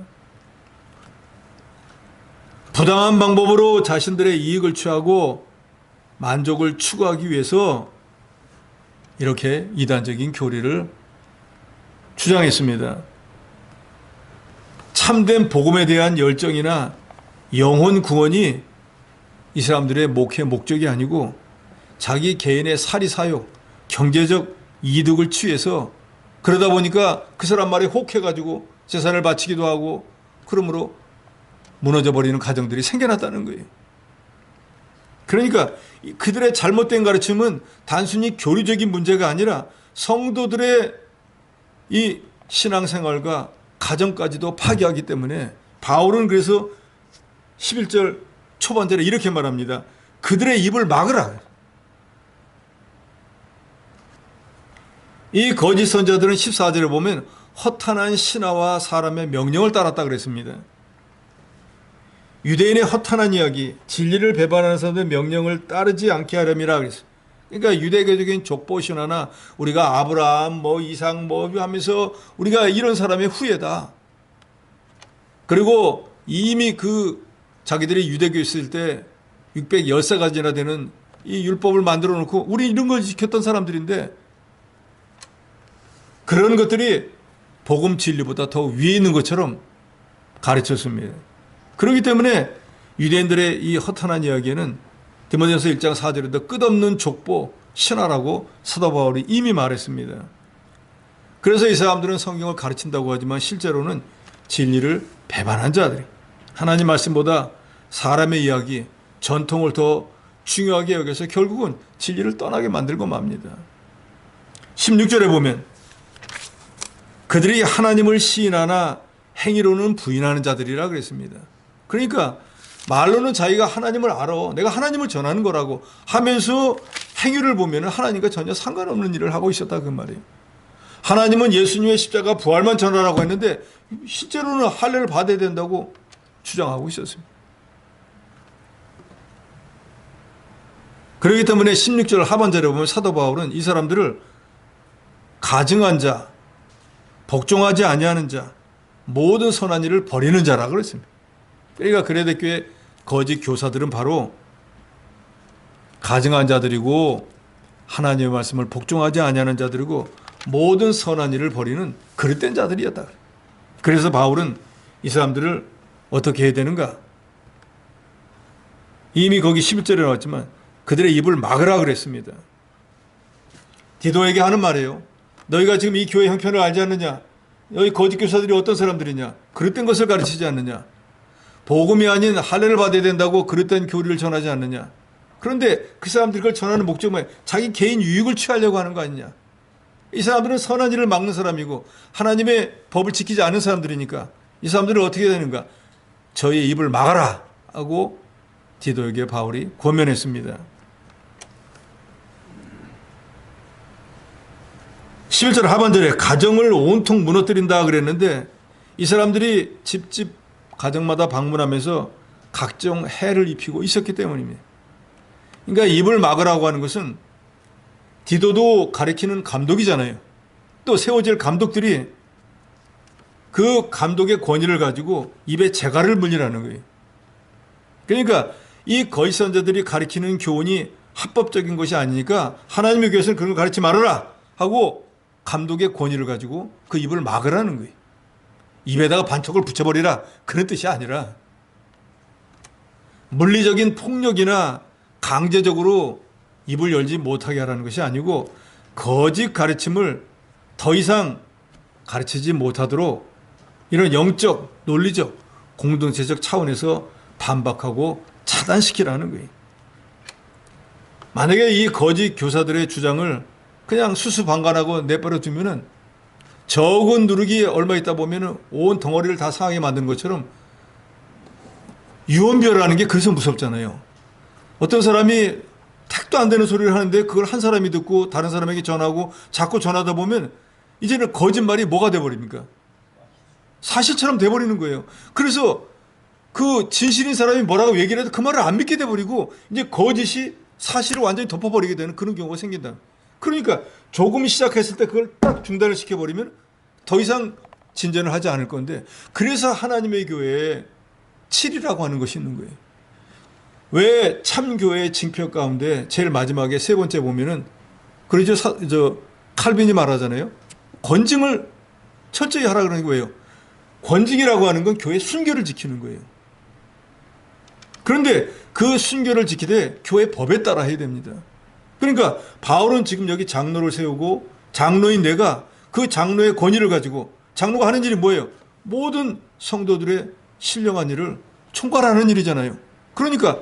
부당한 방법으로 자신들의 이익을 취하고 만족을 추구하기 위해서 이렇게 이단적인 교리를 주장했습니다. 참된 복음에 대한 열정이나 영혼 구원이 이 사람들의 목회 목적이 아니고 자기 개인의 사리사욕, 경제적 이득을 취해서 그러다 보니까 그 사람 말에 혹해가지고 재산을 바치기도 하고 그러므로 무너져버리는 가정들이 생겨났다는 거예요. 그러니까 그들의 잘못된 가르침은 단순히 교리적인 문제가 아니라 성도들의 이 신앙생활과 가정까지도 파괴하기 때문에 바울은 그래서 11절 초반절에 이렇게 말합니다. 그들의 입을 막으라. 이 거짓 선자들은 14절에 보면 허탄한 신하와 사람의 명령을 따랐다 그랬습니다. 유대인의 허탄한 이야기, 진리를 배반하는 사람들의 명령을 따르지 않게 하렴이라 그랬어요. 그러니까 유대교적인 족보 신화나 우리가 아브라함, 이삭 하면서 우리가 이런 사람의 후예다. 그리고 이미 자기들이 유대교에 있을 때 610가지나 되는 이 율법을 만들어 놓고 우리 이런 걸 지켰던 사람들인데 그런 것들이 복음 진리보다 더 위에 있는 것처럼 가르쳤습니다. 그렇기 때문에 유대인들의 이 허탄한 이야기에는 디모데전서 1장 4절에도 끝없는 족보 신화라고 사도 바울이 이미 말했습니다. 그래서 이 사람들은 성경을 가르친다고 하지만 실제로는 진리를 배반한 자들이 하나님 말씀보다 사람의 이야기, 전통을 더 중요하게 여겨서 결국은 진리를 떠나게 만들고 맙니다. 16절에 보면 그들이 하나님을 시인하나 행위로는 부인하는 자들이라 그랬습니다. 그러니까 말로는 자기가 하나님을 알아. 내가 하나님을 전하는 거라고 하면서 행위를 보면 하나님과 전혀 상관없는 일을 하고 있었다 그 말이에요. 하나님은 예수님의 십자가 부활만 전하라고 했는데 실제로는 할례를 받아야 된다고 주장하고 있었습니다. 그렇기 때문에 16절 하반절에 보면 사도 바울은 이 사람들을 가증한 자, 복종하지 아니하는 자, 모든 선한 일을 버리는 자라고 그랬습니다. 그러니까 그레데교의 거짓 교사들은 바로 가증한 자들이고 하나님의 말씀을 복종하지 아니하는 자들이고 모든 선한 일을 버리는 그릇된 자들이었다. 그래서 바울은 이 사람들을 어떻게 해야 되는가? 이미 거기 11절에 나왔지만 그들의 입을 막으라 그랬습니다. 디도에게 하는 말이에요. 너희가 지금 이 교회 형편을 알지 않느냐? 너희 거짓 교사들이 어떤 사람들이냐? 그릇된 것을 가르치지 않느냐? 복음이 아닌 할례를 받아야 된다고 그릇된 교리를 전하지 않느냐? 그런데 그 사람들이 그걸 전하는 목적은 뭐예요? 자기 개인 유익을 취하려고 하는 거 아니냐? 이 사람들은 선한 일을 막는 사람이고 하나님의 법을 지키지 않은 사람들이니까 이 사람들은 어떻게 해야 되는가? 저희의 입을 막아라 하고 디도에게 바울이 권면했습니다. 11절 하반절에 가정을 온통 무너뜨린다 그랬는데 이 사람들이 집집 가정마다 방문하면서 각종 해를 입히고 있었기 때문입니다. 그러니까 입을 막으라고 하는 것은 디도도 가리키는 감독이잖아요. 또 세워질 감독들이 그 감독의 권위를 가지고 입에 재갈을 물리라는 거예요. 그러니까 이 거짓 선자들이 가리키는 교훈이 합법적인 것이 아니니까 하나님의 교회에서는 그런 걸 가르치지 말아라 하고 감독의 권위를 가지고 그 입을 막으라는 거예요. 입에다가 반쪽을 붙여버리라 그런 뜻이 아니라 물리적인 폭력이나 강제적으로 입을 열지 못하게 하라는 것이 아니고 거짓 가르침을 더 이상 가르치지 못하도록 이런 영적, 논리적, 공동체적 차원에서 반박하고 차단시키라는 거예요. 만약에 이 거짓 교사들의 주장을 그냥 수수방관하고 내버려 두면은 적은 누르기 얼마 있다 보면은 온 덩어리를 다 상하게 만든 것처럼 유언비어라는 게 그래서 무섭잖아요. 어떤 사람이 택도 안 되는 소리를 하는데 그걸 한 사람이 듣고 다른 사람에게 전하고 자꾸 전하다 보면 이제는 거짓말이 뭐가 돼버립니까? 사실처럼 돼버리는 거예요. 그래서 그 진실인 사람이 뭐라고 얘기를 해도 그 말을 안 믿게 돼버리고 이제 거짓이 사실을 완전히 덮어버리게 되는 그런 경우가 생긴다. 그러니까 조금 시작했을 때 그걸 딱 중단을 시켜버리면 더 이상 진전을 하지 않을 건데 그래서 하나님의 교회에 7이라고 하는 것이 있는 거예요. 왜 참교회의 징표 가운데 제일 마지막에 세 번째 보면은 그러죠. 칼빈이 말하잖아요. 권징을 철저히 하라 그러는 거예요. 권징이라고 하는 건 교회 순교를 지키는 거예요. 그런데 그 순교를 지키되 교회 법에 따라 해야 됩니다. 그러니까 바울은 지금 여기 장로를 세우고 장로인 내가 그 장로의 권위를 가지고 장로가 하는 일이 뭐예요? 모든 성도들의 신령한 일을 총괄하는 일이잖아요. 그러니까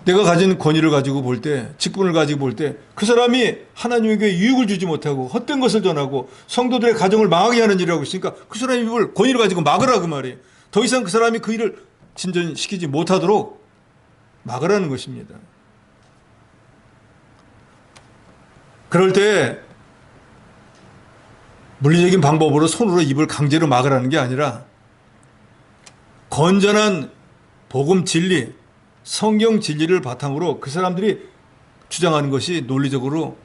내가 가진 권위를 가지고 볼 때, 직분을 가지고 볼 때 그 사람이 하나님에게 유익을 주지 못하고 헛된 것을 전하고 성도들의 가정을 망하게 하는 일을 하고 있으니까 그 사람의 입을 권위를 가지고 막으라 그 말이에요. 더 이상 그 사람이 그 일을 진전시키지 못하도록 막으라는 것입니다. 그럴 때 물리적인 방법으로 손으로 입을 강제로 막으라는 게 아니라 건전한 복음 진리, 성경 진리를 바탕으로 그 사람들이 주장하는 것이 논리적으로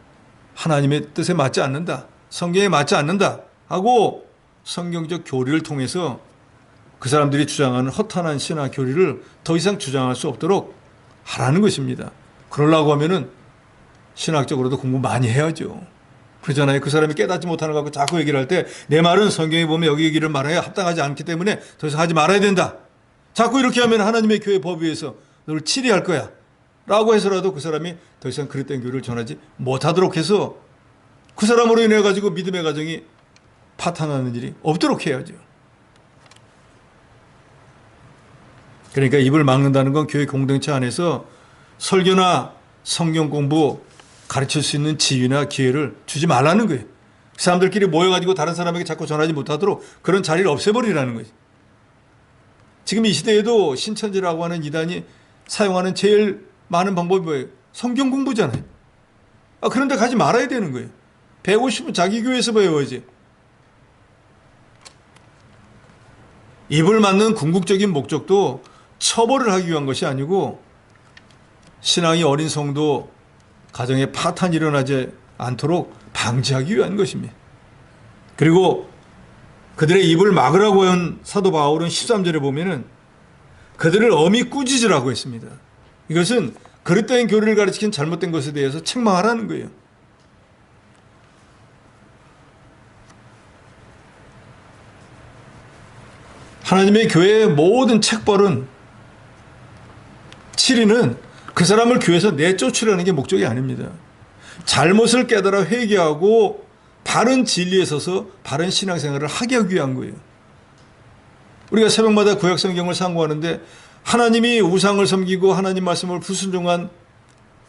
하나님의 뜻에 맞지 않는다, 성경에 맞지 않는다 하고 성경적 교리를 통해서 그 사람들이 주장하는 허탄한 신화 교리를 더 이상 주장할 수 없도록 하라는 것입니다. 그러려고 하면은 신학적으로도 공부 많이 해야죠. 그러잖아요. 그 사람이 깨닫지 못하는 거 갖고 자꾸 얘기를 할 때 내 말은 성경에 보면 여기 얘기를 말해야 합당하지 않기 때문에 더 이상 하지 말아야 된다. 자꾸 이렇게 하면 하나님의 교회 법위에서 너를 치리할 거야 라고 해서라도 그 사람이 더 이상 그릇된 교리를 전하지 못하도록 해서 그 사람으로 인해 가지고 믿음의 가정이 파탄나는 일이 없도록 해야죠. 그러니까 입을 막는다는 건 교회 공동체 안에서 설교나 성경 공부 가르칠 수 있는 지위나 기회를 주지 말라는 거예요. 그 사람들끼리 모여가지고 다른 사람에게 자꾸 전하지 못하도록 그런 자리를 없애버리라는 거예요. 지금 이 시대에도 신천지라고 하는 이단이 사용하는 제일 많은 방법이 뭐예요? 성경 공부잖아요. 그런데 가지 말아야 되는 거예요. 배우고 싶으면 자기 교회에서 배워야지. 입을 막는 궁극적인 목적도 처벌을 하기 위한 것이 아니고 신앙이 어린 성도 가정에 파탄이 일어나지 않도록 방지하기 위한 것입니다. 그리고 그들의 입을 막으라고 한 사도 바울은 13절에 보면은 그들을 엄히 꾸짖으라고 했습니다. 이것은 그릇된 교리를 가르치킨 잘못된 것에 대해서 책망하라는 거예요. 하나님의 교회의 모든 책벌은 치리는 그 사람을 교회에서 내쫓으려는 게 목적이 아닙니다. 잘못을 깨달아 회개하고 바른 진리에 서서 바른 신앙생활을 하게 하기 위한 거예요. 우리가 새벽마다 구약 성경을 상고하는데 하나님이 우상을 섬기고 하나님 말씀을 불순종한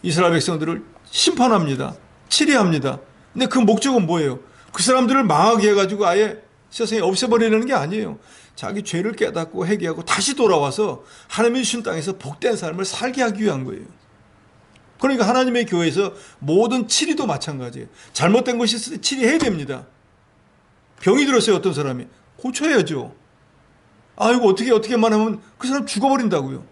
이스라엘 백성들을 심판합니다. 치리합니다. 근데 그 목적은 뭐예요? 그 사람들을 망하게 해가지고 아예 세상에 없애버리는 게 아니에요. 자기 죄를 깨닫고 회개하고 다시 돌아와서 하나님의 주신 땅에서 복된 삶을 살게 하기 위한 거예요. 그러니까 하나님의 교회에서 모든 치리도 마찬가지예요. 잘못된 것이 있을 때 치리해야 됩니다. 병이 들었어요. 어떤 사람이. 고쳐야죠. 이거 어떻게만 하면 그 사람 죽어버린다고요.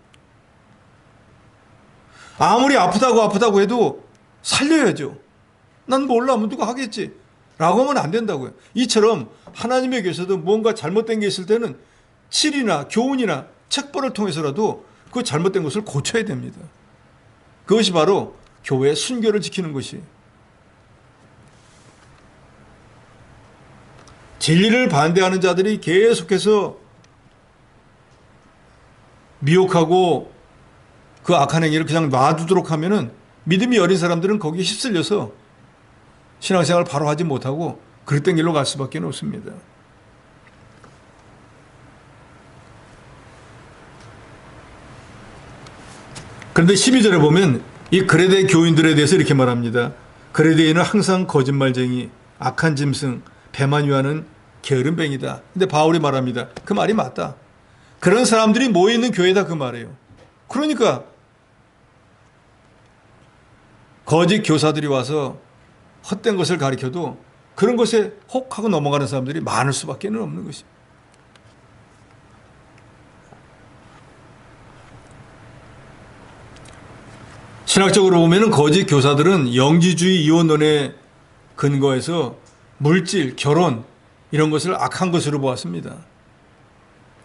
아무리 아프다고 해도 살려야죠. 난 몰라, 누가 하겠지 라고 하면 안 된다고요. 이처럼 하나님의 교회에서도 뭔가 잘못된 게 있을 때는 치리나 교훈이나 책벌을 통해서라도 그 잘못된 것을 고쳐야 됩니다. 그것이 바로 교회의 순교를 지키는 것이. 진리를 반대하는 자들이 계속해서 미혹하고 그 악한 행위를 그냥 놔두도록 하면은 믿음이 어린 사람들은 거기에 휩쓸려서 신앙생활을 바로 하지 못하고 그릇된 길로 갈 수밖에 없습니다. 그런데 12절에 보면 이 그레데 교인들에 대해서 이렇게 말합니다. 그레데인은 항상 거짓말쟁이, 악한 짐승, 배만 위하는 게으름뱅이다. 근데 바울이 말합니다. 그 말이 맞다. 그런 사람들이 모여있는 교회다 그 말이에요. 그러니까 거짓 교사들이 와서 헛된 것을 가르쳐도 그런 것에 혹하고 넘어가는 사람들이 많을 수밖에 없는 것이죠. 신학적으로 보면 거짓 교사들은 영지주의 이원론에 근거해서 물질, 결혼 이런 것을 악한 것으로 보았습니다.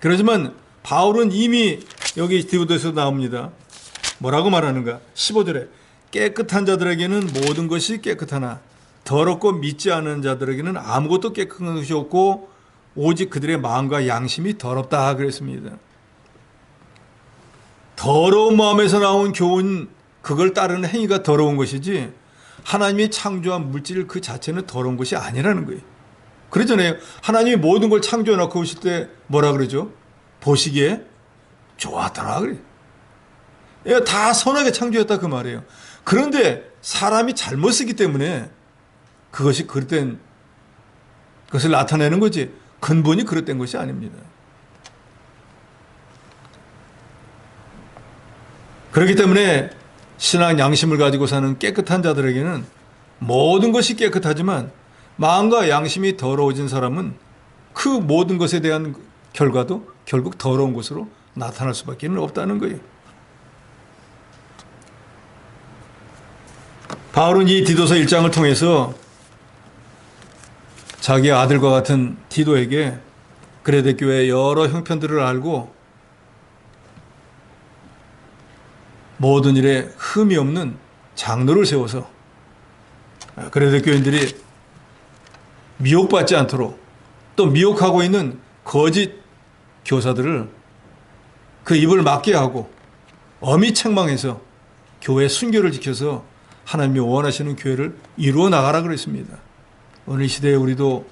그렇지만 바울은 이미 여기 디모데서도 나옵니다. 뭐라고 말하는가? 15절에 깨끗한 자들에게는 모든 것이 깨끗하나 더럽고 믿지 않은 자들에게는 아무것도 깨끗한 것이 없고 오직 그들의 마음과 양심이 더럽다 그랬습니다. 더러운 마음에서 나온 교훈, 그걸 따르는 행위가 더러운 것이지 하나님이 창조한 물질 그 자체는 더러운 것이 아니라는 거예요. 그러잖아요. 하나님이 모든 걸 창조해 놓고 오실 때 뭐라 그러죠? 보시기에 좋았더라 그래요. 다 선하게 창조했다 그 말이에요. 그런데 사람이 잘못 쓰기 때문에 그것이 그릇된 것을 나타내는 거지 근본이 그릇된 것이 아닙니다. 그렇기 때문에 신앙 양심을 가지고 사는 깨끗한 자들에게는 모든 것이 깨끗하지만 마음과 양심이 더러워진 사람은 그 모든 것에 대한 결과도 결국 더러운 것으로 나타날 수밖에 없다는 거예요. 바울은 이 디도서 1장을 통해서 자기 아들과 같은 디도에게 그레데 교회의 여러 형편들을 알고 모든 일에 흠이 없는 장로를 세워서 그레데 교인들이 미혹받지 않도록 또 미혹하고 있는 거짓 교사들을 그 입을 막게 하고 엄히 책망해서 교회 순교를 지켜서 하나님이 원하시는 교회를 이루어 나가라 그랬습니다. 오늘 시대에 우리도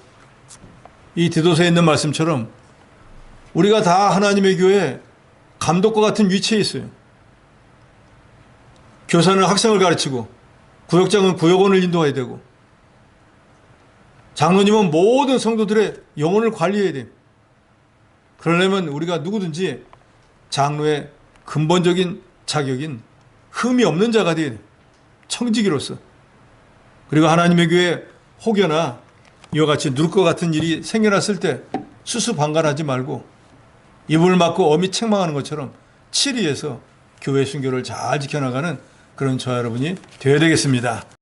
이 디도서에 있는 말씀처럼 우리가 다 하나님의 교회 감독과 같은 위치에 있어요. 교사는 학생을 가르치고 구역장은 구역원을 인도해야 되고 장로님은 모든 성도들의 영혼을 관리해야 돼요. 그러려면 우리가 누구든지 장로의 근본적인 자격인 흠이 없는 자가 돼야 돼요. 청지기로서. 그리고 하나님의 교회에 혹여나 이와 같이 누를 것 같은 일이 생겨났을 때 수수방관하지 말고 입을 막고 엄히 책망하는 것처럼 치리해서 교회 순교를 잘 지켜나가는 그런 저와 여러분이 되어야 되겠습니다.